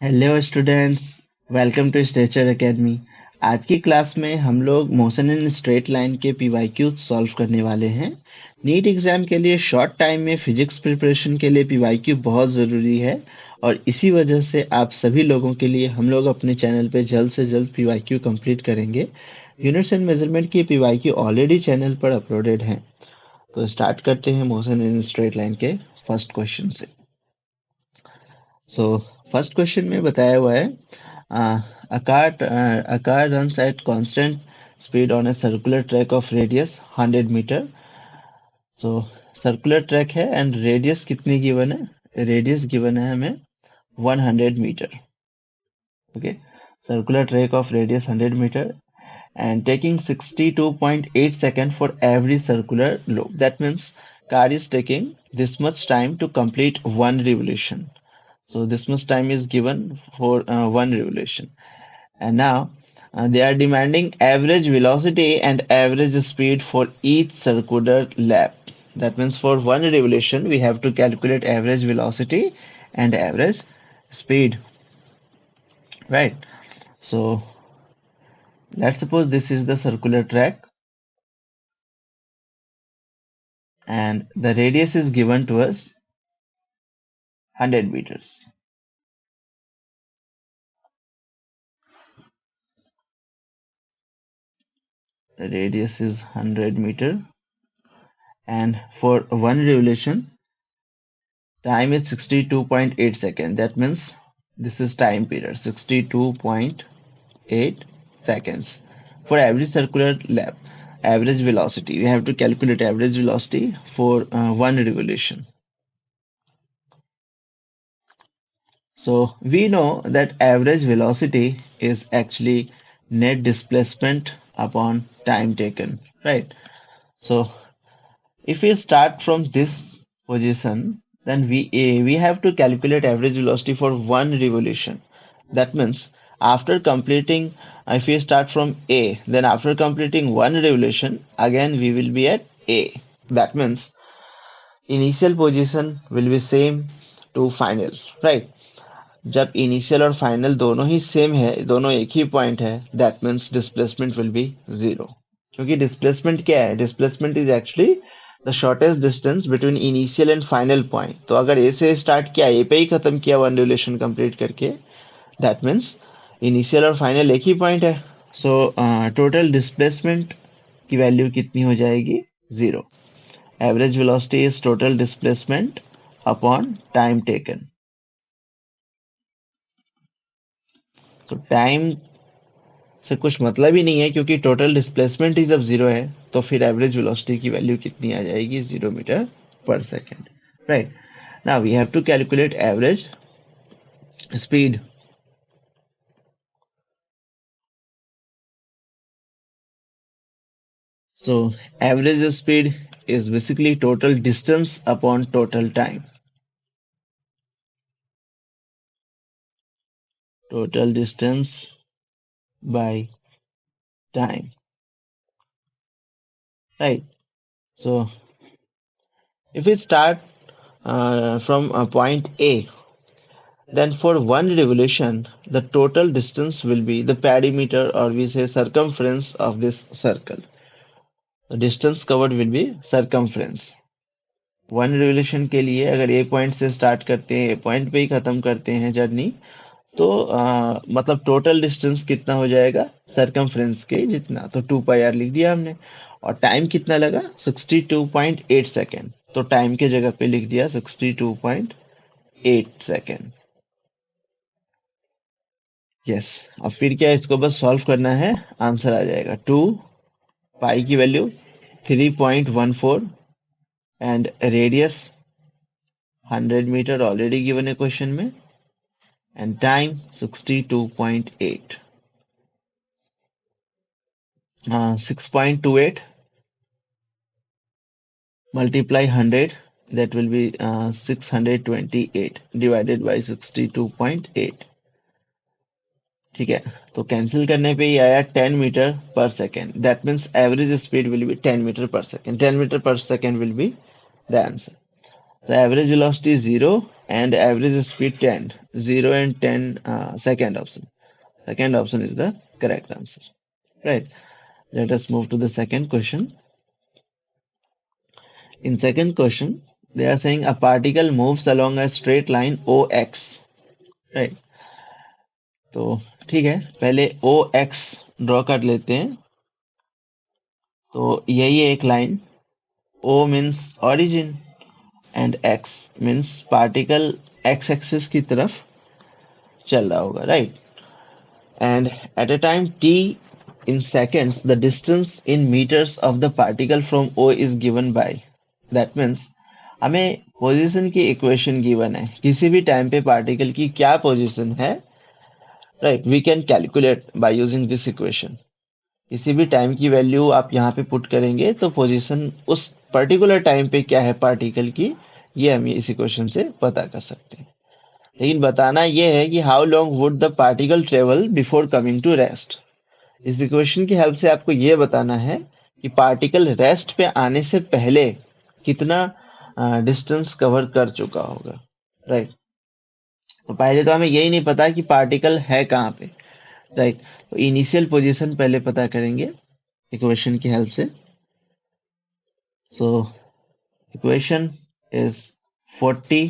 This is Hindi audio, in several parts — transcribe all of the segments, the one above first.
Hello students, welcome to stature academy. आज की क्लास में हम लोग मोशन इन स्ट्रेट लाइन के पीवाईक्यू सॉल्व करने वाले हैं। नीट एग्जाम के लिए शॉर्ट टाइम में फिजिक्स प्रिपरेशन के लिए पीवाईक्यू बहुत ज़रूरी है और इसी वजह से आप सभी लोगों के लिए हम लोग अपने चैनल पे जल्द से जल्द पीवाईक्यू कंप्लीट करेंगे। यूनिट्स एंड मेजरमेंट की पीवाईक्यू ऑलरेडी चैनल पर अपलोडेड हैं। तो स्टार्ट करते हैं मोशन इन स्ट्रेट लाइन के फर्स्ट क्वेश्चन से। फर्स्ट क्वेश्चन में बताया हुआ है a car runs at constant speed on a circular track of radius 100 meter. So circular track है and radius कितनी given है? Radius given है हमें 100 meter. Okay, circular track of radius 100 meter and taking 62.8 second for every circular loop. That means car is taking this much time to complete one revolution. So this much time is given for one revolution. And now they are demanding average velocity and average speed for each circular lap. That means for one revolution, we have to calculate average velocity and average speed, right? So let's suppose this is the circular track and the radius is given to us 100 meters. The radius is 100 meter and for one revolution, time is 62.8 seconds. That means this is time period 62.8 seconds for every circular lap. Average velocity, we have to calculate average velocity for one revolution. So we know that average velocity is actually net displacement upon time taken, right? So if we start from this position, then we have to calculate average velocity for one revolution. That means after completing, if we start from A, then after completing one revolution, again we will be at A. That means initial position will be same to final, right? जब इनिशियल और फाइनल दोनों ही सेम है, दोनों एक ही पॉइंट है, that means displacement will be zero. क्योंकि डिस्प्लेसमेंट क्या है? Displacement is actually the shortest distance between initial and final point. तो अगर ए से स्टार्ट किया, ए पे ही खत्म किया वन रिलेशन कंप्लीट करके, दैट मीन्स इनिशियल और फाइनल एक ही पॉइंट है। सो टोटल डिस्प्लेसमेंट की वैल्यू कितनी हो जाएगी? Zero. Average velocity is total displacement upon time taken. तो टाइम से कुछ मतलब ही नहीं है, क्योंकि टोटल डिस्प्लेसमेंट ही जब जीरो है तो फिर एवरेज वेलोसिटी की वैल्यू कितनी आ जाएगी? 0 मीटर पर second, right? Now we have to calculate average speed. So average speed is basically total distance upon total time. Total distance by time, right? So if we start from point A, then for one revolution, the total distance will be the perimeter, or we say circumference of this circle. The distance covered will be circumference. One revolution के लिए अगर ए पॉइंट से स्टार्ट करते हैं, ए पॉइंट पे ही खत्म करते हैं जर्नी, तो मतलब टोटल डिस्टेंस कितना हो जाएगा? सरकमफ्रेंस के जितना। तो 2 पाई आर लिख दिया हमने। और टाइम कितना लगा? 62.8 सेकेंड। तो टाइम के जगह पे लिख दिया 62.8 सेकेंड। यस, अब फिर क्या, इसको बस सॉल्व करना है, आंसर आ जाएगा। 2 पाई की value 3.14 and radius 100 meter already given है क्वेश्चन में, and time 62.8, 6.28 multiply 100, that will be 628 divided by 62.8। ठीक है, तो कैंसिल करने पे ही आया 10 मीटर पर second. That means average speed will be 10 meter पर सेकेंड। 10 मीटर पर second will be the answer. So average velocity is 0 and average speed 10. 0 and 10, second option. Second option is the correct answer. Right. Let us move to the second question. In second question, they are saying a particle moves along a straight line OX. Right. तो ठीक है, पहले OX ड्रॉ कर लेते हैं। तो यही है एक line. O means origin and X means particle X axis की तरफ चल रहा होगा, right. And at a time t in seconds, the distance in meters of the particle from O is given by. That means हमें पोजीशन की इक्वेशन गिवन है, किसी भी टाइम पे पार्टिकल की क्या पोजीशन है, right, we can calculate by using this equation. किसी भी टाइम की वैल्यू आप यहाँ पे पुट करेंगे तो पोजीशन उस पर्टिकुलर टाइम पे क्या है पार्टिकल की, ये हम इस इक्वेशन से पता कर सकते हैं। लेकिन बताना यह है कि how long would the particle travel before coming to rest. इस इक्वेशन की हेल्प से आपको यह बताना है कि पार्टिकल रेस्ट पे आने से पहले कितना डिस्टेंस कवर कर चुका होगा, राइट। तो पहले तो हमें यही नहीं पता कि पार्टिकल है कहाँ पे, राइट। तो इनिशियल पोजीशन पहले पता करेंगे इक्वेशन की हेल्प से। So equation is 40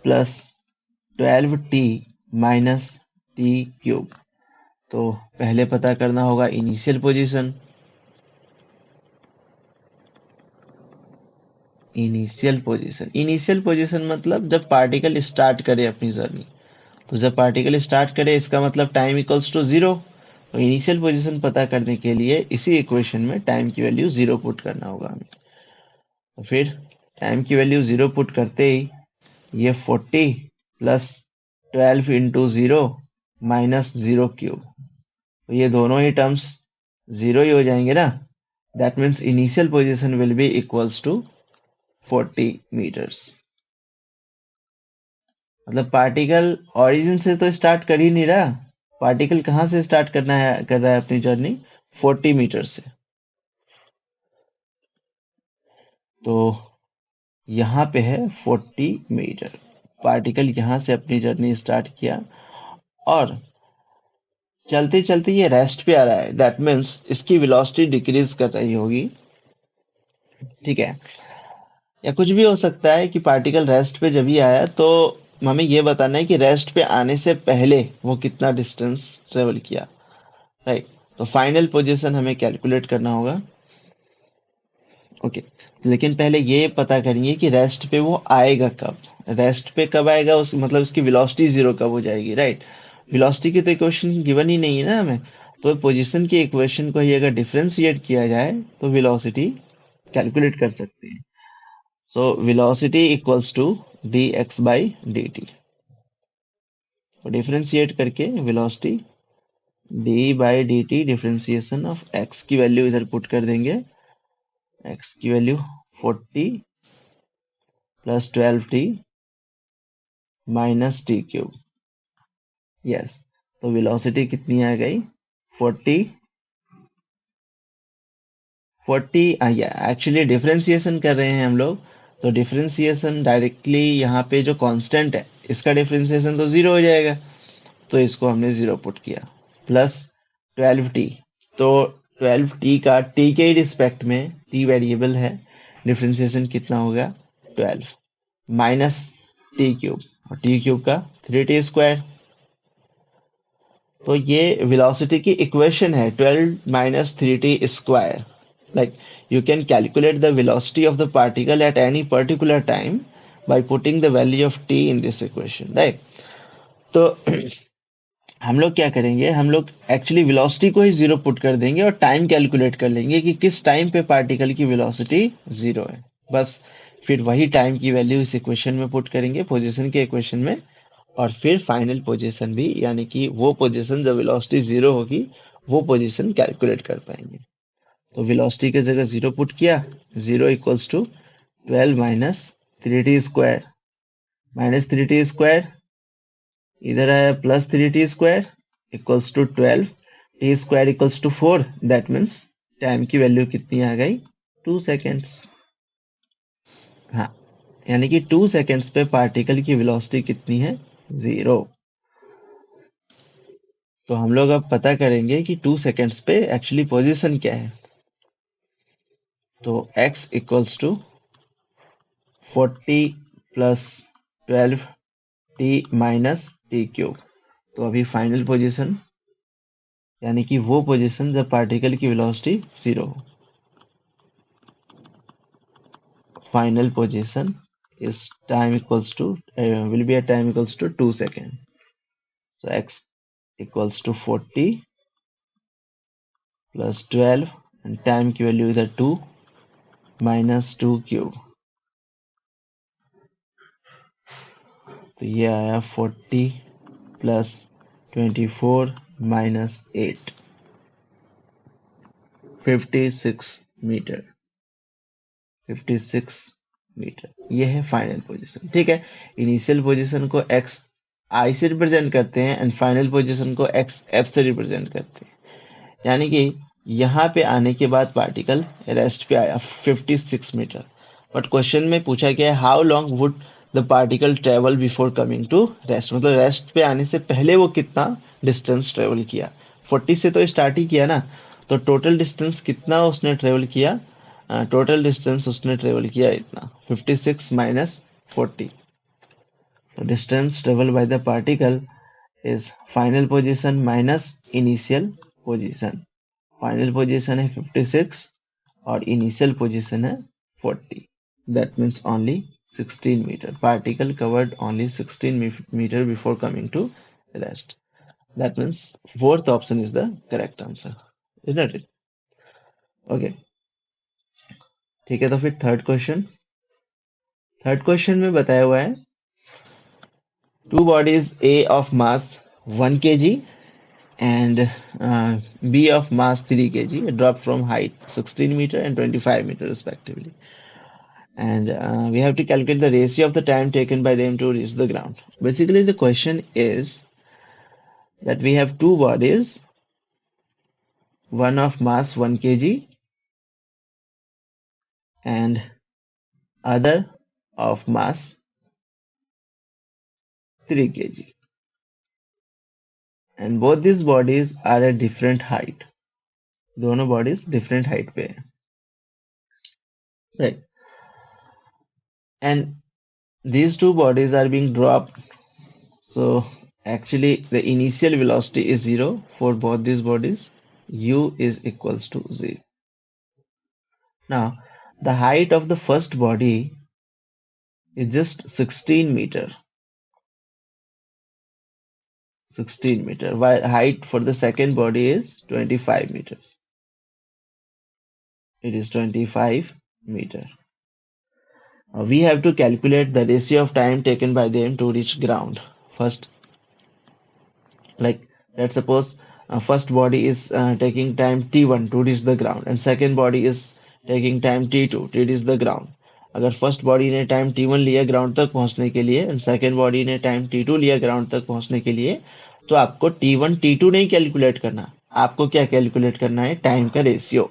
plus 12t minus T cube. तो पहले पता करना होगा इनिशियल पोजीशन। इनिशियल पोजीशन मतलब जब पार्टिकल स्टार्ट करे अपनी जर्नी। तो जब पार्टिकल स्टार्ट करे इसका मतलब टाइम इक्वल्स टू 0। तो इनिशियल पोजीशन पता करने के लिए इसी इक्वेशन में टाइम की वैल्यू 0 पुट करना होगा हमें। तो फिर टाइम की वैल्यू 0 पुट करते ही ये 40 प्लस 12 इंटू 0 माइनस 0 क्यूब, तो ये दोनों ही टर्म्स 0 ही हो जाएंगे ना। That means initial position will be equals to 40 meters. मतलब पार्टिकल ओरिजिन से तो स्टार्ट कर ही नहीं रहा, पार्टिकल कहां से स्टार्ट कर रहा है अपनी जर्नी, 40 मीटर से। तो यहाँ पे है 40 मीटर, पार्टिकल यहां से अपनी जर्नी स्टार्ट किया और चलते चलते ये रेस्ट पे आ रहा है। दैट मीन्स इसकी वेलोसिटी डिक्रीज कर रही होगी, ठीक है। या कुछ भी हो सकता है कि पार्टिकल रेस्ट पे जब ही आया तो हमें ये बताना है कि रेस्ट पे आने से पहले वो कितना डिस्टेंस ट्रेवल किया, राइट। तो फाइनल पोजीशन हमें कैलकुलेट करना होगा, ओके। लेकिन पहले ये पता करेंगे कि रेस्ट पे वो आएगा कब। रेस्ट पे कब आएगा, उस मतलब उसकी वेलोसिटी 0 कब हो जाएगी, राइट। वेलोसिटी की तो इक्वेशन गिवन ही नहीं है ना हमें। तो पोजीशन की इक्वेशन को ही अगर डिफरेंशिएट किया जाए तो वेलोसिटी कैलकुलेट कर सकते हैं। So velocity equals to dx by dt। तो डिफरेंशिएट करके velocity d by dt, differentiation of x की वैल्यू इधर पुट कर देंगे। x की वैल्यू 40 plus 12t minus T cube. Yes, तो वेलोसिटी कितनी आ गई, 40 एक्चुअली डिफरेंशिएशन कर रहे हैं हम लोग। तो डिफरेंशिएशन डायरेक्टली यहाँ पे जो कांस्टेंट है इसका डिफरेंशिएशन तो 0 हो जाएगा, तो इसको हमने 0 पुट किया। प्लस 12t, तो 12t का t के रिस्पेक्ट में, t वेरिएबल है, डिफरेंशिएशन कितना होगा 12 माइनस टी क्यूब, और टी क्यूब का 3t स्क्वायर। तो ये वेलोसिटी की इक्वेशन है 12 minus 3t square. Like you can calculate the velocity of the particle at any particular time by putting the value of t in this equation, right? तो हम लोग क्या करेंगे, हम लोग एक्चुअली वेलोसिटी को ही 0 पुट कर देंगे और टाइम कैलकुलेट कर लेंगे कि किस टाइम पे पार्टिकल की वेलोसिटी 0 है, बस। फिर वही टाइम की वैल्यू इस इक्वेशन में पुट करेंगे, पोजीशन के इक्वेशन में, और फिर फाइनल पोजीशन भी, यानी कि वो पोजीशन जब वेलोसिटी 0 होगी वो पोजीशन कैलकुलेट कर पाएंगे। तो वेलोसिटी की जगह 0 पुट किया, 0 equals to 12 minus 3t square, minus 3t square इधर आया plus 3t square equals to 12, t square equals to 4। That means time की वैल्यू कितनी आ गई, 2 सेकेंड्स। हाँ, यानी कि 2 सेकेंड्स पे पार्टिकल की वेलोसिटी कितनी है? 0। तो हम लोग अब पता करेंगे कि 2 सेकेंड्स पे एक्चुअली पोजीशन क्या है। तो x equals to 40 plus 12 t minus T cube. तो अभी फाइनल पोजीशन यानी कि वो पोजीशन जब पार्टिकल की वेलोसिटी 0 हो। Final position is time equals to will be at time equals to 2 seconds. So x equals to 40 plus 12 and time की वैल्यू इधर 2 माइनस 2 क्यूब। तो ये आया 40 प्लस 24 माइनस 8 56 मीटर। 56 मीटर ये है फाइनल पोजीशन। ठीक है, इनिशियल पोजीशन को एक्स आई से रिप्रेजेंट करते हैं एंड फाइनल पोजीशन को एक्स एफ से रिप्रेजेंट करते हैं। यानी कि यहाँ पे आने के बाद पार्टिकल रेस्ट पे आया 56 मीटर। बट क्वेश्चन में पूछा गया है how long would the particle travel before coming to rest, मतलब रेस्ट पे आने से पहले वो कितना डिस्टेंस ट्रेवल किया। 40 से तो स्टार्ट ही किया ना, तो टोटल डिस्टेंस कितना उसने ट्रेवल किया? टोटल डिस्टेंस उसने ट्रेवल किया इतना 56 minus 40। Distance travel by the particle is final position minus initial position। Final position है 56 और इनिशियल पोजीशन है 40। That means only 16 metre. Particle covered only 16 metre before coming to rest. That means fourth option is the correct answer, is not it? Okay, ठीक है। तो फिर थर्ड क्वेश्चन। थर्ड क्वेश्चन में बताया हुआ है two bodies A of mass 1 kg and B of mass 3 kg dropped from height 16 meter and 25 meter respectively, and we have to calculate the ratio of the time taken by them to reach the ground. Basically the question is that we have two bodies, one of mass 1 kg and other of mass 3 kg, and both these bodies are at different height। दोनों bodies different height पे है, right? And these two bodies are being dropped. So actually the initial velocity is 0 for both these bodies. U is equals to 0. Now the height of the first body is just 16 meter. 16 meter. While height for the second body is 25 meters. It is 25 meter. We have to calculate the ratio of time taken by them to reach ground. First, like let's suppose first body is taking time t1 to reach the ground and second body is taking time t2 to reach the ground। अगर फर्स्ट बॉडी ने टाइम t1 लिया ग्राउंड तक पहुंचने के लिए एंड सेकेंड बॉडी ने टाइम t2 लिया ग्राउंड तक पहुंचने के लिए, तो आपको t1 t2 नहीं कैलकुलेट करना, आपको क्या कैलकुलेट करना है? टाइम का ratio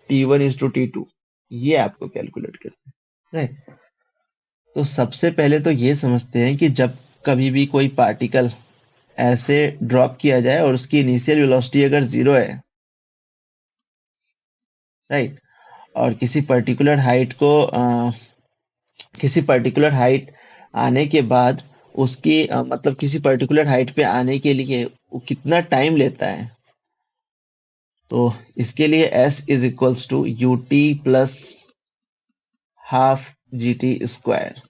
t1 is to t2, ये आपको कैलकुलेट करना है, राइट? तो सबसे पहले तो ये समझते हैं कि जब कभी भी कोई पार्टिकल ऐसे ड्रॉप किया जाए और उसकी इनिशियल वेलोसिटी अगर 0 है, राइट, और किसी पर्टिकुलर हाइट को किसी पर्टिकुलर हाइट आने के बाद उसकी मतलब किसी पर्टिकुलर हाइट पे आने के लिए वो कितना टाइम लेता है, तो इसके लिए s is equals to u t plus half G T square.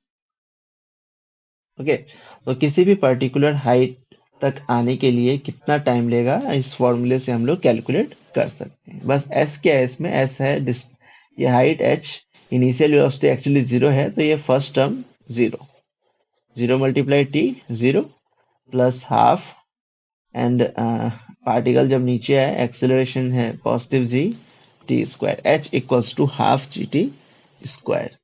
Okay, तो किसी भी पर्टिकुलर हाइट तक आने के लिए कितना टाइम लेगा, इस फॉर्मूले से हम लोग कैलकुलेट कर सकते हैं। बस s क्या है, इसमें s है ये height h, initial velocity actually 0 है, तो ये first term 0, 0 multiply t 0 plus half and particle जब नीचे आए एक्सेलरेशन है positive g t square, h equals to half G T square.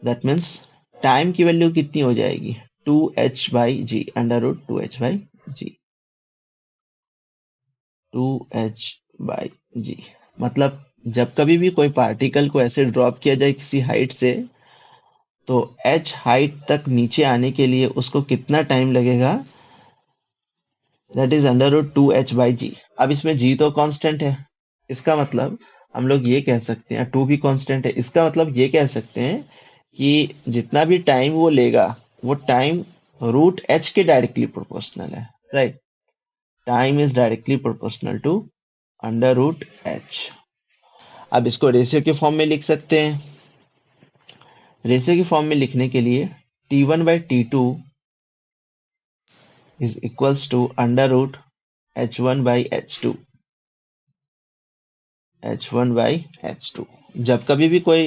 That means time की वैल्यू कितनी हो जाएगी? 2h by G, under root 2h by G, 2h by G. मतलब जब कभी भी कोई पार्टिकल को ऐसे ड्रॉप किया जाए किसी हाइट से, तो h हाइट तक नीचे आने के लिए उसको कितना टाइम लगेगा, that is under root 2h/g। अब इसमें g तो कांस्टेंट है, इसका मतलब हम लोग ये कह सकते हैं, 2 भी कांस्टेंट है, इसका मतलब ये कह सकते हैं कि जितना भी टाइम वो लेगा वो टाइम रूट h के डायरेक्टली प्रोपोर्शनल है, right. Time is directly proportional to under root h। अब इसको रेशियो के फॉर्म में लिख सकते हैं। रेशियो के फॉर्म में लिखने के लिए T1/T2 is equals to under root H1/H2। H1/H2। जब कभी भी कोई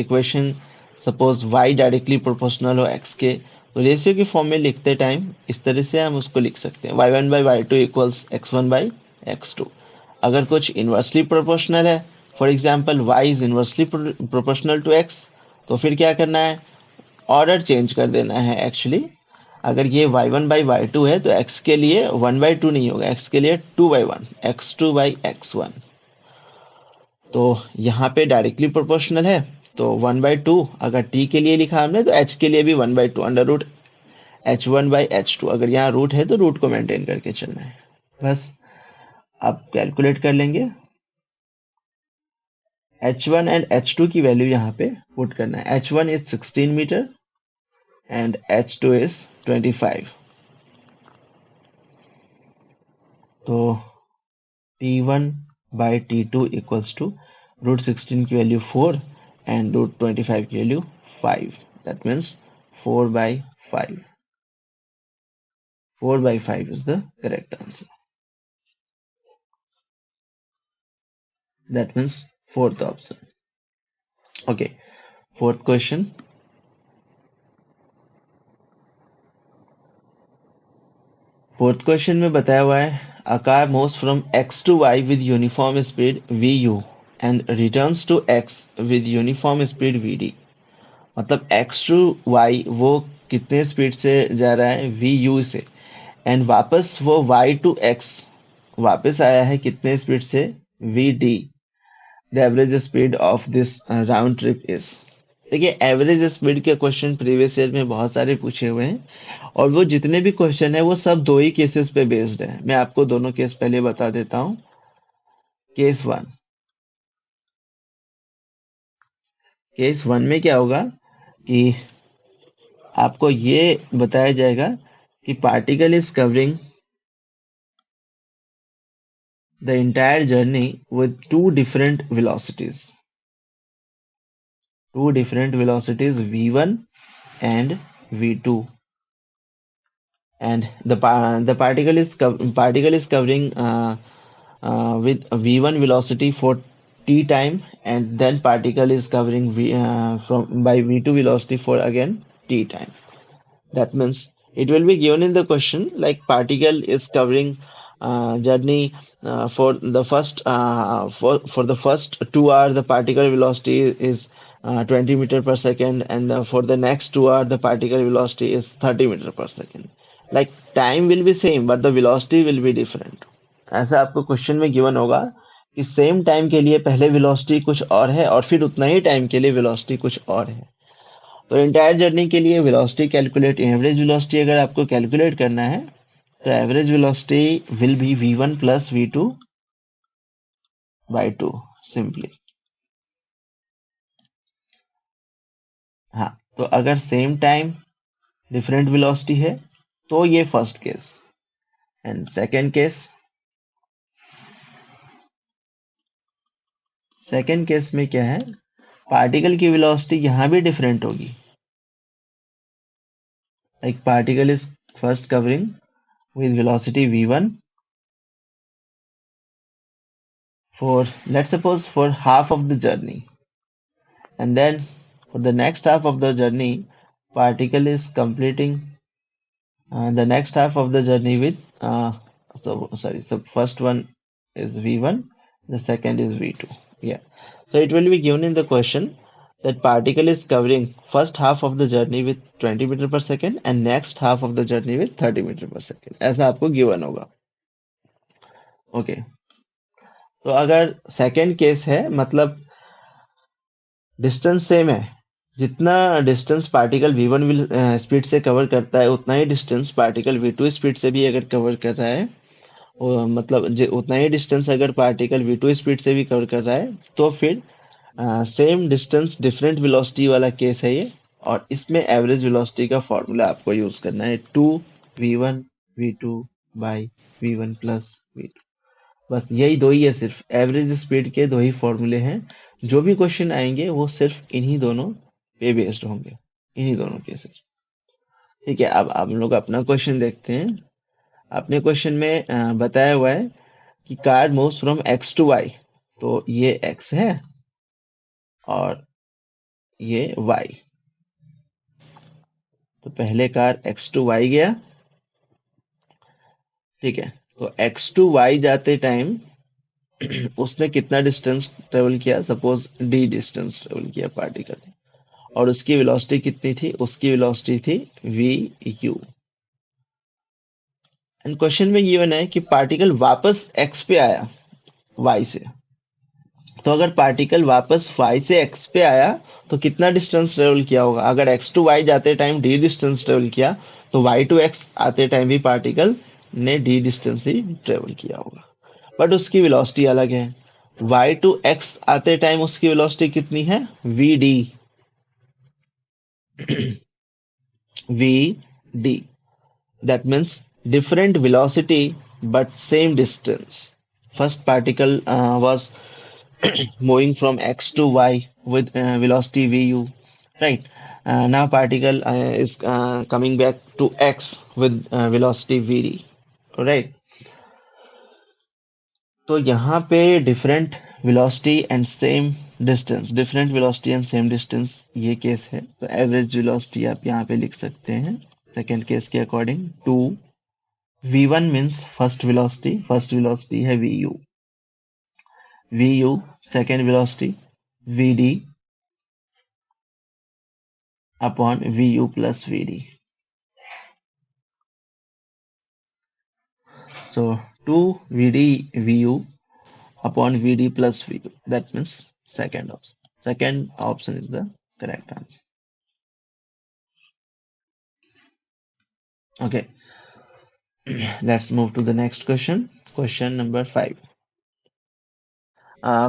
equation suppose y directly proportional हो x के, तो रेशियो के फॉर्म में लिखते टाइम इस तरह से हम उसको लिख सकते हैं, y1/y2 इक्वल्स x1/x2। अगर कुछ इन्वर्सली प्रोपोर्शनल है, for example y is inversely proportional to x, तो फिर क्या करना है, ऑर्डर चेंज कर देना है। एक्चुअली अगर ये y1/y2 है तो x के लिए 1/2 नहीं होगा, x के लिए 2/1, x2/x1। तो यहाँ पे डायरेक्टली प्रोपोर्शनल है तो 1/2, अगर t के लिए लिखा हमने तो h के लिए भी 1/2 अंडर रूट h1/h2। अगर यहाँ रूट है तो रूट को मेंटेन करके चलना है, बस। आप कैलकुलेट कर लेंगे, h1 एंड h2 की वैल्यू यहाँ पे पुट करना है। h1 is 16 metre and h2 is 25। तो T1/T2 इक्वल्स टू रूट 16 की वैल्यू 4 एंड रूट 25 की value 5। That means 4/5। 4/5 is the correct answer. That means fourth option. Okay, fourth question. Fourth question में बताया हुआ है, a car moves from x to y with uniform speed vu and returns to x with uniform speed vd। मतलब x to y वो कितने स्पीड से जा रहा है, vu से, एंड वापस वो y to x वापस आया है कितने स्पीड से, vd। The average speed of this round trip is. देखिए, एवरेज स्पीड के क्वेश्चन प्रीवियस ईयर में बहुत सारे पूछे हुए हैं और वो जितने भी क्वेश्चन है वो सब दो ही केसेस पे बेस्ड है। मैं आपको दोनों केस पहले बता देता हूं। केस वन, केस वन में क्या होगा कि आपको ये बताया जाएगा कि particle is covering the entire journey with two different velocities v1 and v2, and the particle is covering with v1 velocity for t time, and then particle is covering from by v2 velocity for again t time. That means it will be given in the question like particle is covering journey for the first for the first 2 hours the particle velocity is 20 meter per second, and for the next 2 hours the particle velocity is 30 meter per second। like time will be same but the velocity will be different। ऐसा आपको क्वेश्चन में गिवन होगा कि सेम टाइम के लिए पहले वेलोसिटी कुछ और है और फिर उतना ही टाइम के लिए वेलोसिटी कुछ और है। तो एंटायर जर्नी के लिए वेलोसिटी कैलकुलेट, एवरेज वेलोसिटी अगर आपको कैलकुलेट करना है तो average velocity will be v1 plus v2 by 2 simply. हाँ, तो अगर सेम टाइम डिफरेंट वेलोसिटी है तो ये first case. And second case में क्या है, पार्टिकल की वेलोसिटी यहां भी डिफरेंट होगी। Like particle is first covering with velocity v1 for, let's suppose, for half of the journey, and then for the next half of the journey particle is completing the next half of the journey with so first one is v1, the second is v2, yeah। So it will be given in the question that particle is covering first half of the journey with 20 meter per second and next half of the journey with 30 meter per second, ऐसा आपको given होगा। ओके, तो अगर सेकेंड केस है मतलब डिस्टेंस सेम है जितना डिस्टेंस पार्टिकल v1 स्पीड से कवर करता है, उतना ही डिस्टेंस पार्टिकल v2 स्पीड से भी अगर कवर कर रहा है, मतलब उतना ही डिस्टेंस अगर पार्टिकल v2 स्पीड से भी कवर कर रहा है, तो फिर सेम डिस्टेंस डिफरेंट वेलोसिटी वाला केस है ये। और इसमें एवरेज वेलोसिटी का फॉर्मूला आपको यूज करना है, 2v1 v2 by v1 plus v2। बस यही दो ही है, सिर्फ एवरेज स्पीड के दो ही फॉर्मूले हैं। जो भी क्वेश्चन आएंगे वो सिर्फ इन्हीं दोनों पे बेस्ड होंगे, इन्हीं दोनों केसेस। ठीक है, अब हम लोग अपना क्वेश्चन देखते हैं। अपने क्वेश्चन में बताया हुआ है कि car moves from X to Y. तो ये एक्स है और ये वाई। तो पहले कार एक्स टू वाई गया। ठीक है, तो एक्स टू वाई जाते टाइम उसने कितना डिस्टेंस ट्रेवल किया, सपोज डी डिस्टेंस ट्रेवल किया पार्टिकल, और उसकी वेलोसिटी कितनी थी, उसकी वेलोसिटी थी वी यू। एंड क्वेश्चन में गिवन है कि पार्टिकल वापस एक्स पे आया वाई से। तो अगर पार्टिकल वापस y से x पे आया तो कितना डिस्टेंस ट्रेवल किया होगा। अगर x टू y जाते टाइम d डिस्टेंस ट्रेवल किया, तो y टू x आते टाइम भी पार्टिकल ने d डिस्टेंस ही ट्रेवल किया होगा। बट उसकी वेलोसिटी अलग है। y टू x आते टाइम उसकी वेलोसिटी कितनी है, vd। vd, that means different velocity but same distance. First particle was moving from x to y with velocity vu, right? Now particle is coming back to x with velocity vd, right? तो यहाँ पे different velocity and same distance, different velocity and same distance, ये केस है। तो एवरेज velocity आप यहाँ पे लिख सकते हैं सेकेंड केस के according. 2 v1 means first velocity है vu second velocity vd upon vu plus vd. So 2 vd vu upon vd plus vu. That means second option. Second option is the correct answer. Okay, let's move to the next question. Question number 5.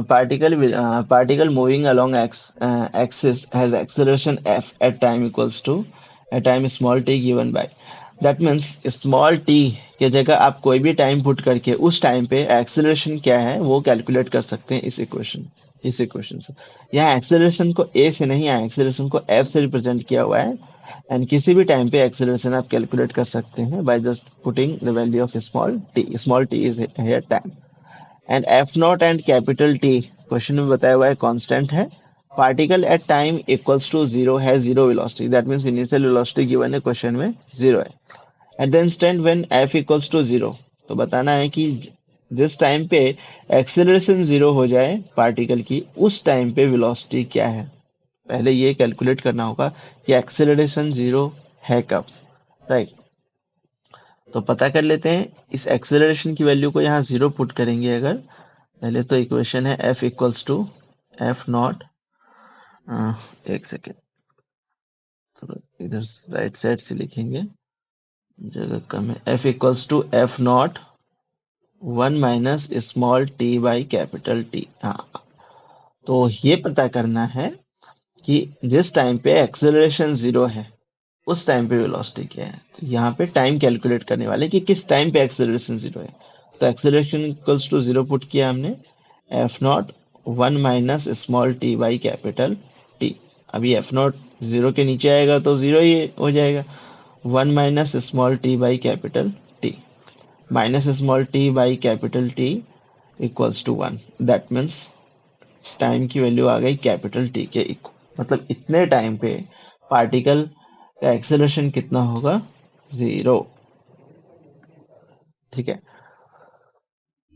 Particle moving along axis has acceleration f at time equals to a time small t given by. That means small t के जगह आप कोई भी टाइम पुट करके उस टाइम पे एक्सेलरेशन क्या है वो कैलकुलेट कर सकते हैं इस इक्वेशन से। यहाँ एक्सेलरेशन को a से नहीं, यहाँ एक्सेलरेशन को f से रिप्रेजेंट किया हुआ है। एंड किसी भी टाइम पे एक्सेलरेशन आप कैलकुलेट कर सकते हैं by just putting the value of small t is here time. And F naught and capital T question में बताया हुआ है कांस्टेंट है। Particle at time equals to zero है zero velocity, that means initial velocity given है क्वेश्चन में जीरो है। At the instant when F equals to zero, तो बताना है कि जिस टाइम पे एक्सेलरेशन जीरो हो जाए पार्टिकल की, उस टाइम पे वेलोसिटी क्या है। पहले ये कैलकुलेट करना होगा कि एक्सेलरेशन जीरो है कब, राइट। तो पता कर लेते हैं इस एक्सेलरेशन की वैल्यू को, यहाँ जीरो पुट करेंगे अगर। पहले तो इक्वेशन है f equals to F naught, एक सेकेंड, थोड़ा इधर राइट साइड से लिखेंगे, जगह कम है। F equals to F naught 1 minus small T by capital T. हाँ, तो ये पता करना है कि जिस टाइम पे एक्सेलरेशन जीरो है उस टाइम पे वेलोसिटी क्या है। तो यहाँ पे टाइम कैलकुलेट करने वाले कि किस टाइम पे एक्सेलरेशन जीरो है। तो acceleration equals to zero put किया हमने, f naught 1 minus small T by capital T. अभी एफ नॉट जीरो के नीचे आएगा तो जीरो ही हो जाएगा। 1 minus small T by capital T, minus small T by capital T equals to 1। That means time की वैल्यू आ गई कैपिटल टी के इक्वल, मतलब इतने टाइम पे पार्टिकल का एक्सेलरेशन कितना होगा, जीरो। ठीक है,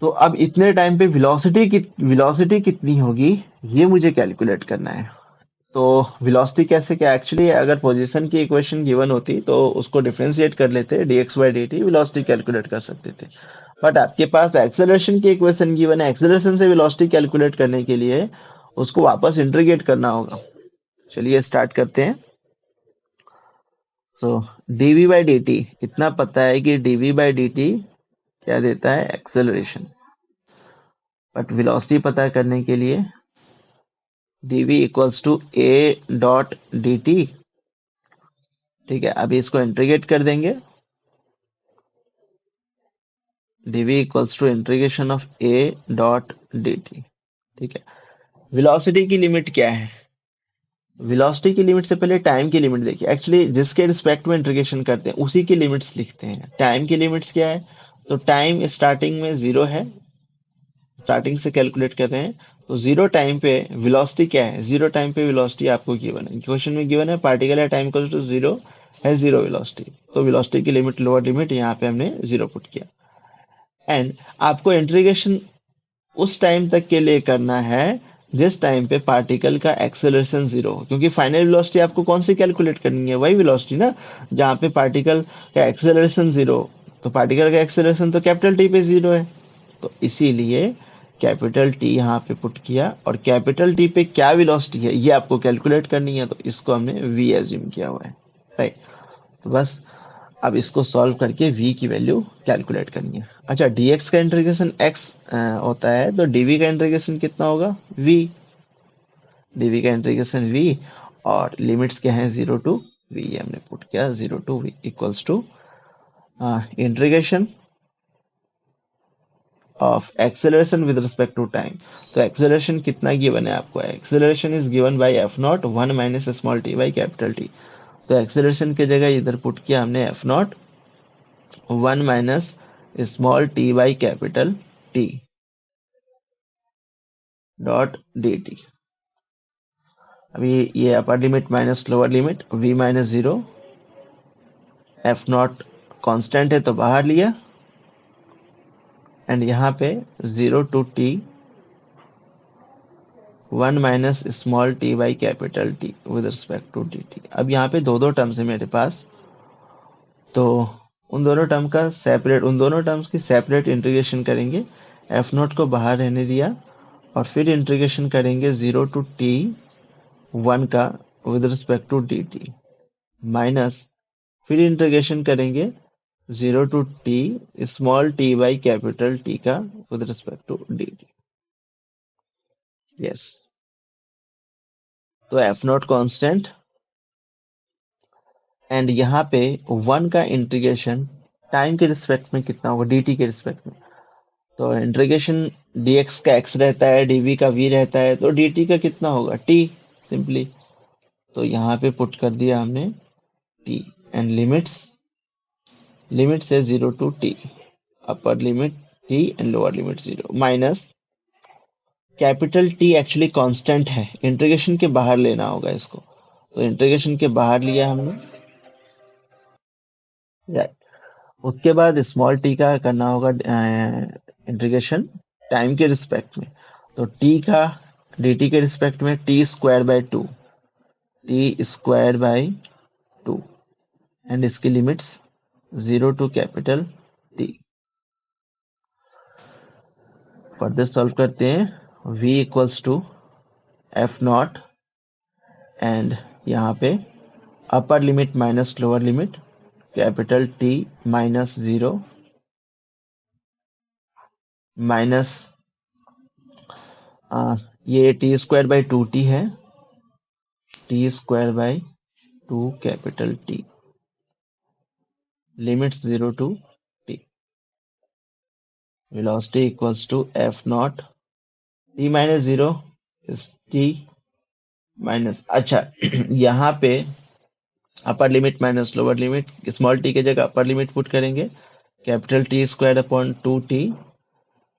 तो अब इतने टाइम पे वेलोसिटी कितनी होगी ये मुझे कैलकुलेट करना है। तो वेलोसिटी कैसे, क्या एक्चुअली अगर पोजीशन की इक्वेशन गिवन होती तो उसको डिफरेंशिएट कर लेते, dx by dt velocity calculate कर सकते थे। बट आपके पास एक्सेलरेशन की इक्वेशन गिवन है, एक्सेलरेशन से वेलोसिटी कैलकुलेट करने के लिए उसको वापस इंटीग्रेट करना होगा। चलिए स्टार्ट करते हैं। सो डीवी बाई डी टी, इतना पता है कि डीवी बाई डी टी क्या देता है, एक्सेलरेशन। बट वेलोसिटी पता करने के लिए dv equals to a dot d t. ठीक है, अभी इसको इंटीग्रेट कर देंगे। dv equals to integration of a dot d t. ठीक है, वेलोसिटी की लिमिट क्या है? वेलोसिटी की लिमिट से पहले टाइम की लिमिट देखिए। एक्चुअली जिसके रिस्पेक्ट में इंटीग्रेशन करते हैं उसी की लिमिट्स लिखते हैं। टाइम की लिमिट्स क्या है? तो टाइम स्टार्टिंग में जीरो है, स्टार्टिंग से कैलकुलेट कर रहे हैं। तो जीरो टाइम पे वेलोसिटी क्या है? जीरो टाइम पे वेलोसिटी आपको गिवन है, क्वेश्चन में गिवन है पार्टिकल है टाइम इक्वल टू जीरो, है जीरो वेलोसिटी। तो वेलोसिटी की लिमिट, लोअर लिमिट यहाँ पे हमने जीरो पुट किया। एंड आपको इंटीग्रेशन उस टाइम तक के लिए करना है जिस टाइम पे पार्टिकल का एक्सेलरेशन जीरो हो, क्योंकि फाइनल वेलोसिटी आपको कौन सी कैलकुलेट करनी है? वही वेलोसिटी ना, जहाँ पे पार्टिकल का एक्सेलरेशन जीरो। तो पार्टिकल का एक्सेलरेशन तो कैपिटल टी पे जीरो है, तो इसीलिए कैपिटल टी यहाँ पे पुट किया। और कैपिटल टी पे क्या वेलोसिटी है ये आपको कैलकुलेट करनी है, तो इसको हमने वी एज्यूम किया हुआ है, राइट। तो बस अब इसको सॉल्व करके v की वैल्यू कैलकुलेट करनी है। अच्छा, dx का इंटीग्रेशन x होता है, तो dv का इंटीग्रेशन कितना होगा? v। dv का इंटीग्रेशन v, और लिमिट्स क्या है? जीरो टू v, हमने पुट किया zero to v equals to integration of acceleration with respect to time. तो एक्सेलरेशन कितना गिवन है आपको? Acceleration is given by f naught one minus small T by capital T. तो एक्सेलरेशन की जगह इधर पुट किया हमने f naught one minus small T by capital T dot d t. अभी ये अपर limit minus lower limit, v minus zero, f naught constant है तो बाहर लिया, एंड यहाँ पे zero to T one minus small T by capital T with respect to D t. अब यहाँ पे दो दो टर्म्स है मेरे पास, तो उन दोनों टर्म का सेपरेट, उन दोनों टर्म्स की सेपरेट इंटीग्रेशन करेंगे। एफ नॉट को बाहर रहने दिया, और फिर इंटीग्रेशन करेंगे जीरो टू टी वन का with respect to D T, minus फिर इंटीग्रेशन करेंगे zero to T small T by capital T का with respect to D T. Yes, तो एफ नॉट कॉन्स्टेंट, एंड यहाँ पे वन का इंटीग्रेशन टाइम के रिस्पेक्ट में कितना होगा? डी टी के रिस्पेक्ट में। तो इंटीग्रेशन dx का x रहता है, dv का v रहता है, तो dt का कितना होगा? t, simply. तो यहाँ पे पुट कर दिया हमने t, एंड लिमिट्स, लिमिट्स है zero to t, upper limit t and lower limit zero, minus capital T actually constant है, इंटीग्रेशन के बाहर लेना होगा इसको। तो इंटीग्रेशन के बाहर लिया हमने, राइट। उसके बाद स्मॉल टी का करना होगा इंटीग्रेशन टाइम के रिस्पेक्ट में। तो टी का dt के रिस्पेक्ट में T square by two, T square by two, and इसकी limits zero to capital T. Further solve करते हैं। v equals to F naught, and यहाँ पे upper limit minus lower limit, capital T minus zero, minus ये T square by two T है, T square by two capital T, limits zero to T. Velocity equals to F naught T minus zero is T minus, अच्छा यहाँ पे upper limit minus lower limit, small T की जगह अपर लिमिट पुट करेंगे, capital T square upon two T,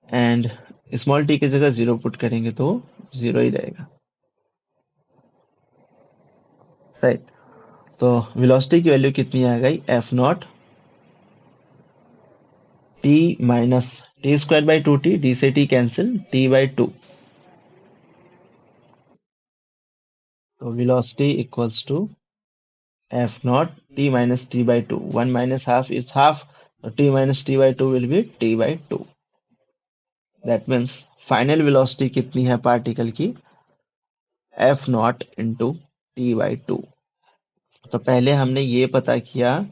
and small T की जगह जीरो पुट करेंगे तो जीरो ही रहेगा, राइट। तो वेलोसिटी की वैल्यू कितनी आ गई? F naught T minus T square by two T, D से T cancel, T by two. तो velocity equals to F naught T minus T by two, one minus half is half, T minus T by two will be T by two. That means final velocity कितनी है पार्टिकल की? F naught into t/2। तो पहले हमने ये पता किया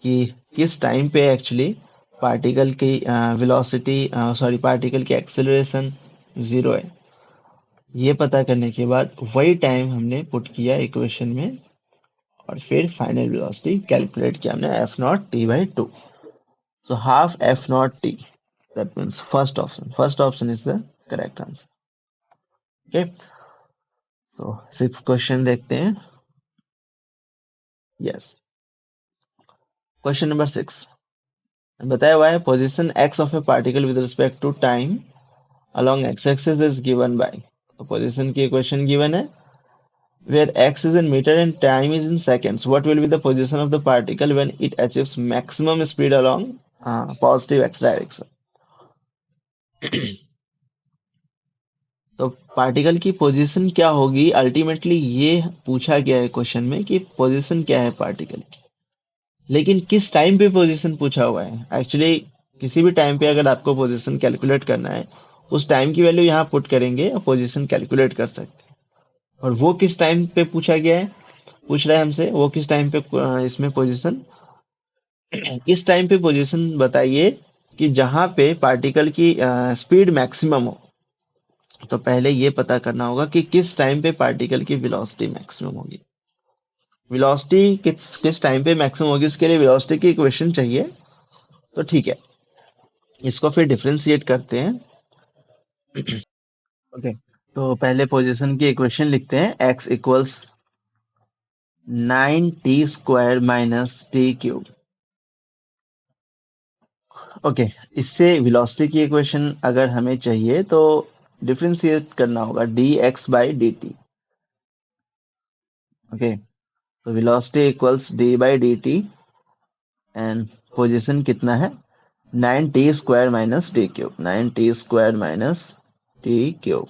कि किस टाइम पे एक्चुअली पार्टिकल की वेलोसिटी सॉरी पार्टिकल की एक्सेलरेशन जीरो है। ये पता करने के बाद वही टाइम हमने पुट किया इक्वेशन में और फिर फाइनल वेलोसिटी कैलकुलेट किया हमने f0 t/2। So half f0 t. That means first option. First option is the correct answer. Okay. So sixth question देखते हैं. Yes. Question number 6. बताया हुआ है position x of a particle with respect to time along x-axis is given by. तो position की equation given है where x is in meter and time is in seconds. What will be the position of the particle when it achieves maximum speed along positive x direction? तो पार्टिकल की पोजीशन क्या होगी अल्टीमेटली ये पूछा गया है क्वेश्चन में कि पोजीशन क्या है पार्टिकल की, लेकिन किस टाइम पे पोजीशन पूछा हुआ है। एक्चुअली किसी भी टाइम पे अगर आपको पोजीशन कैलकुलेट करना है उस टाइम की वैल्यू यहाँ पुट करेंगे और पोजीशन कैलकुलेट कर सकते हैं। और वो किस टाइम पे पूछा गया है, पूछ रहा है हमसे वो किस टाइम पे इसमें पोजीशन इस टाइम पे पोजीशन बताइए कि जहां पे पार्टिकल की स्पीड मैक्सिमम हो। तो पहले ये पता करना होगा कि किस टाइम पे पार्टिकल की वेलोसिटी मैक्सिमम होगी। वेलोसिटी किस टाइम पे मैक्सिमम होगी उसके लिए वेलोसिटी की इक्वेशन चाहिए। तो ठीक है, इसको फिर डिफरेंशिएट करते हैं। ओके, तो पहले पोजीशन की इक्वेशन लिखते हैं x equals 9t² minus T cube. Okay, इससे वेलोसिटी की इक्वेशन अगर हमें चाहिए तो डिफरेंशिएट करना होगा dx/dt। ओके, तो velocity equals d/dt and position कितना है 9t² minus T cube. 9t² minus T cube,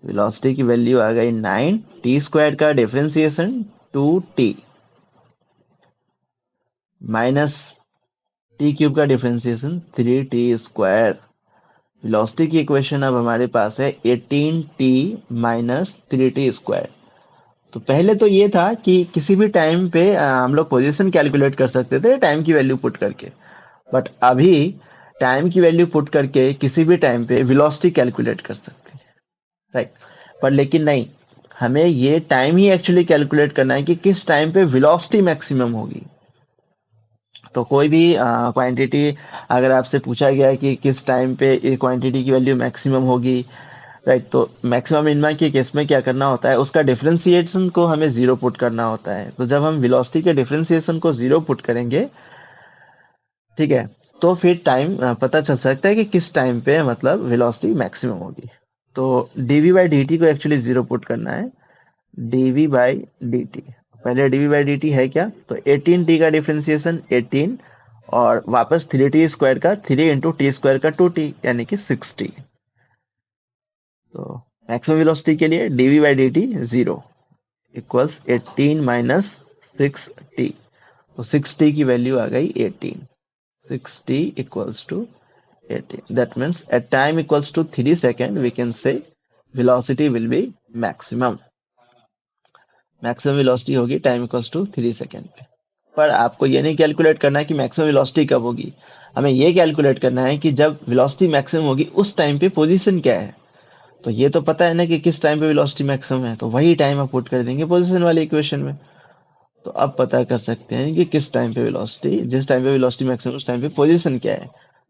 velocity की वैल्यू आ गई 9, t² का differentiation 2t minus T cube का डिफरेंशिएशन 3t²। वेलोसिटी की इक्वेशन अब हमारे पास है 18t माइनस 3t²। तो पहले तो ये था कि किसी भी टाइम पे हम लोग पोजीशन कैलकुलेट कर सकते थे टाइम की वैल्यू पुट करके, बट अभी टाइम की वैल्यू पुट करके किसी भी टाइम पे वेलोसिटी कैलकुलेट कर सकते हैं, राइट। पर लेकिन नहीं, हमें ये टाइम ही एक्चुअली कैलकुलेट करना है कि किस टाइम पे वेलोसिटी मैक्सिमम होगी। तो कोई भी क्वांटिटी अगर आपसे पूछा गया है कि किस टाइम पे ये क्वांटिटी की वैल्यू मैक्सिमम होगी, राइट, तो मैक्सिमम मिनिमा के केस में क्या करना होता है उसका डिफरेंशिएशन को हमें जीरो पुट करना होता है। तो जब हम वेलोसिटी के डिफरेंशिएशन को जीरो पुट करेंगे, ठीक है, तो फिर टाइम पता चल सकता है कि किस टाइम पे मतलब वेलोसिटी मैक्सिमम होगी। तो dv/dt को एक्चुअली जीरो पुट करना है। dv/dt, पहले dv/dt है क्या, तो 18t का डिफरेंशिएशन 18 और वापस 3t² का 3 इंटू t² का 2t यानी कि 6t। तो मैक्सिमम वेलोसिटी के लिए dv/dt zero equals 18 minus 6t। तो 6t की वैल्यू आ गई 18। 6t equals to 18. That means at time equals to 3 second, we can say velocity will be maximum. Maximum velocity होगी टाइम इक्वल्स टू 3 सेकेंड पे। पर आपको ये नहीं कैलकुलेट करना है कि मैक्सिमम वेलोसिटी कब होगी, हमें ये कैलकुलेट करना है कि जब वेलोसिटी मैक्सिमम होगी उस टाइम पे पोजीशन क्या है। तो ये तो पता है ना कि किस टाइम पे वेलोसिटी मैक्सिमम है, तो वही टाइम आप पुट कर देंगे पोजीशन वाली इक्वेशन में। तो अब पता कर सकते हैं कि किस टाइम पे वेलोसिटी, जिस टाइम पे वेलोसिटी मैक्सिमम उस टाइम पे पोजीशन क्या है।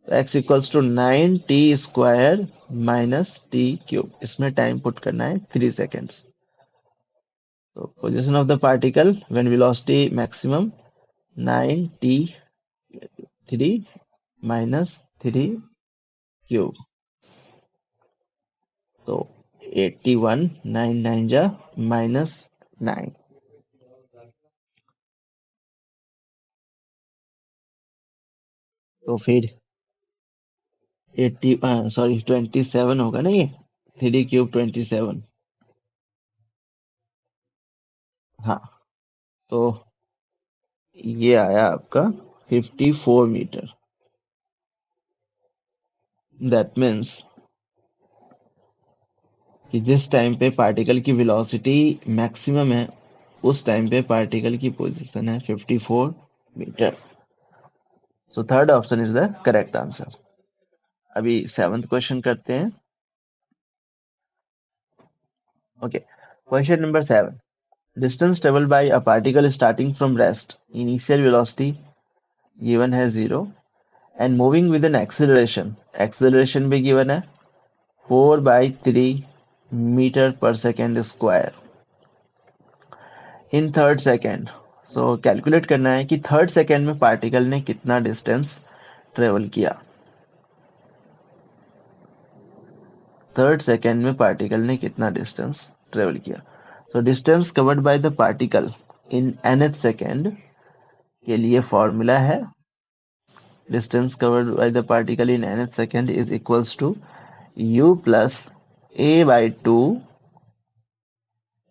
तो x equals to 9t² minus T cube, इसमें टाइम पुट करना है 3 सेकेंड्स। तो position of the particle when velocity maximum 9t3 minus 3 cube. तो 81, 9 9 जा माइनस 9। तो फिर 80 सॉरी 27 होगा ना ये, 3 क्यूब 27। हाँ, तो ये आया आपका 54 मीटर। दैट मीन्स कि जिस टाइम पे पार्टिकल की वेलोसिटी मैक्सिमम है उस टाइम पे पार्टिकल की पोजीशन है 54 metre. So third option is the correct answer. अभी सेवंथ क्वेश्चन करते हैं। Okay, question number 7। Distance traveled by a particle starting from rest, initial velocity given है 0 and moving with an acceleration, acceleration भी given है 4 by 3 मीटर पर सेकेंड स्क्वायर इन थर्ड सेकेंड। सो कैलकुलेट करना है कि थर्ड सेकेंड में पार्टिकल ने कितना डिस्टेंस ट्रेवल किया। थर्ड सेकेंड में पार्टिकल ने कितना डिस्टेंस ट्रेवल किया। So distance covered by the particle in nth second के लिए फॉर्मूला है distance covered by the particle in nth second is equals to u plus a by 2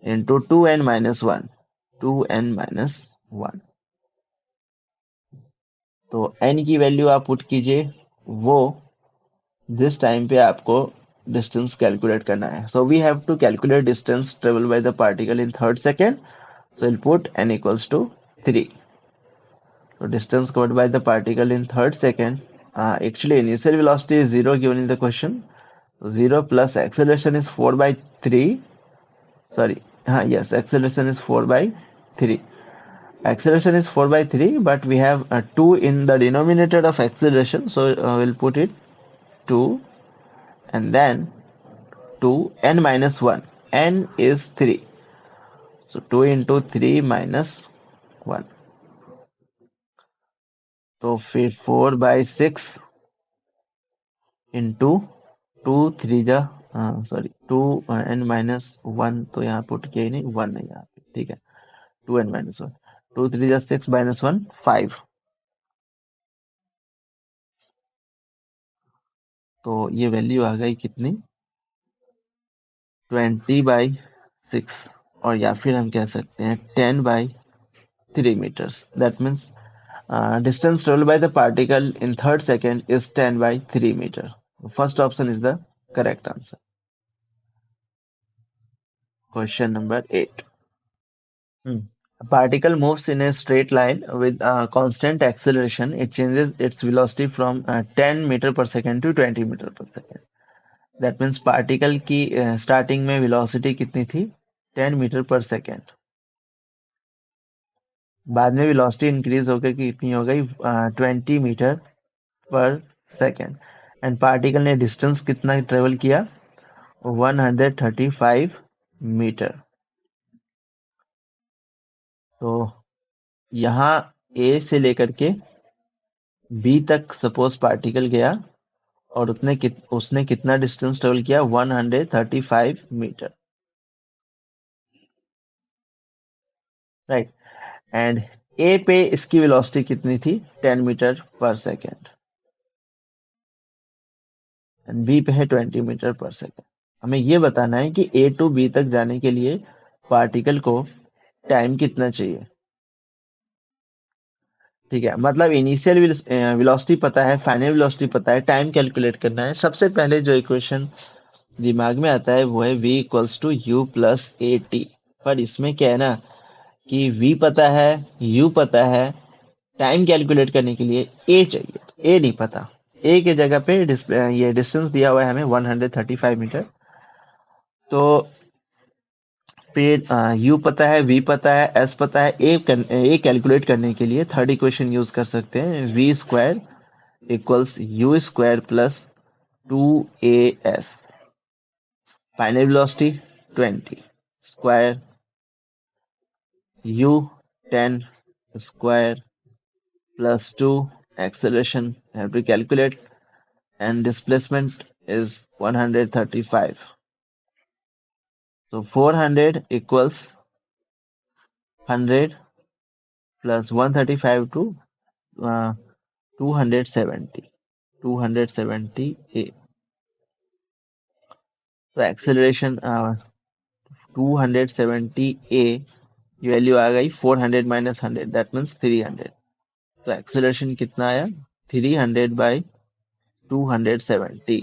into 2n minus 1 2n minus 1। तो n की वैल्यू आप पुट कीजिए, वो जिस टाइम पे आपको डिस्टेंस कैलकुलेट करना है। So we have to calculate distance travel by the particle in third second. So will put n equals to 3। So distance covered by the particle in third second. Actually, initial velocity is 0 given in the question. 0 plus acceleration is 4 by 3. Sorry. Yes, acceleration is 4 by 3. Acceleration is 4 by 3, but we have 2 in the denominator of acceleration. So we'll put it 2 and then 2 n minus 1. N is 3. So 2 into 3 minus 1. तो फिर 4 by 6 into 2 3 जा सॉरी 2n-1 तो यहाँ पुट किया ही नहीं, 1 है यहाँ पे, ठीक है। 2n-1 2 3 जा 6 minus 1 5। तो ये वैल्यू आ गई कितनी, 20/6, और या फिर हम कह सकते हैं 10/3 meters। That means distance traveled by the particle in third second is 10/3 meter। First option is the correct answer। Question number 8। A particle moves in a straight line with constant acceleration. It changes its velocity from 10 meter per second to 20 meter per second। That means particle की starting में velocity कितनी थी, 10 meter per second। बाद में velocity increase होकर कितनी हो गई, 20 meter per second। And particle ने डिस्टेंस कितना ट्रेवल किया, 135 मीटर। तो यहाँ ए से लेकर के बी तक सपोज पार्टिकल गया और उसने कितना डिस्टेंस ट्रेवल किया, 135 मीटर, राइट। एंड ए पे इसकी वेलोसिटी कितनी थी, 10 मीटर पर सेकेंड, एंड बी पे है 20 मीटर पर सेकेंड। हमें ये बताना है कि ए टू बी तक जाने के लिए पार्टिकल को टाइम कितना चाहिए, ठीक है। मतलब इनिशियल वेलोसिटी पता है, फाइनल वेलोसिटी पता है, टाइम कैलकुलेट करना है। सबसे पहले जो इक्वेशन दिमाग में आता है वो है v equals to u plus a t. पर इसमें क्या है ना कि v पता है, u पता है, टाइम कैलकुलेट करने के लिए a चाहिए, a नहीं पता। a के जगह पे ये डिस्टेंस दिया हुआ है हमें 135 मीटर। तो फिर u पता है, v पता है, s पता है, a कैलकुलेट करने के लिए थर्ड इक्वेशन यूज कर सकते हैं, v square equals you square plus 2as। Final velocity 20 square u 10 square plus 2 acceleration have to calculate, and displacement is 135। So 400 equals 100 plus 135 to 270 270 a। तो एक्सेलरेशन 270 a की वैल्यू आ गई 400 माइनस 100, दैट मीन्स 300। तो एक्सेलरेशन कितना आया, 300 बाई 270।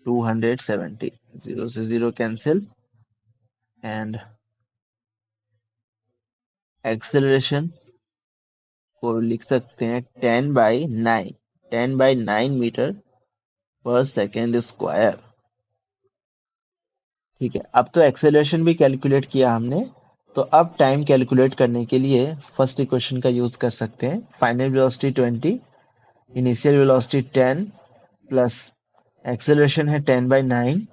270, 0 से 0 कैंसिल, एंड एक्सेलरेशन को लिख सकते हैं 10/9, 10/9 मीटर पर सेकेंड स्क्वायर। ठीक है, अब तो एक्सेलरेशन भी कैलकुलेट किया हमने, तो अब टाइम कैलकुलेट करने के लिए फर्स्ट इक्वेशन का यूज कर सकते हैं। Final velocity 20, initial velocity 10 plus acceleration है 10/9,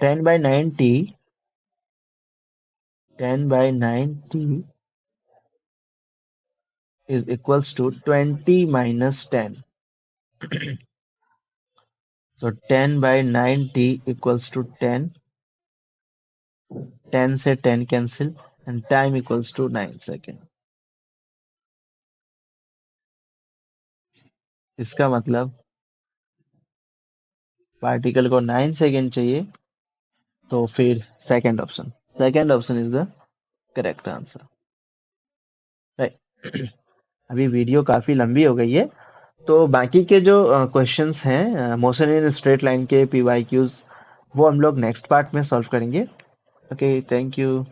10/9 t, 10/9 t is equals to 20 minus 10. So 10/9 t equals to 10, 10 से 10 cancel, and time equals to 9 second. इसका मतलब पार्टिकल को 9 सेकेंड चाहिए, तो फिर second option is the correct answer, right. अभी वीडियो काफी लंबी हो गई है, तो बाकी के जो क्वेश्चंस हैं मोशन इन स्ट्रेट लाइन के PYQs, वो हम लोग नेक्स्ट पार्ट में सॉल्व करेंगे। Okay, thank you.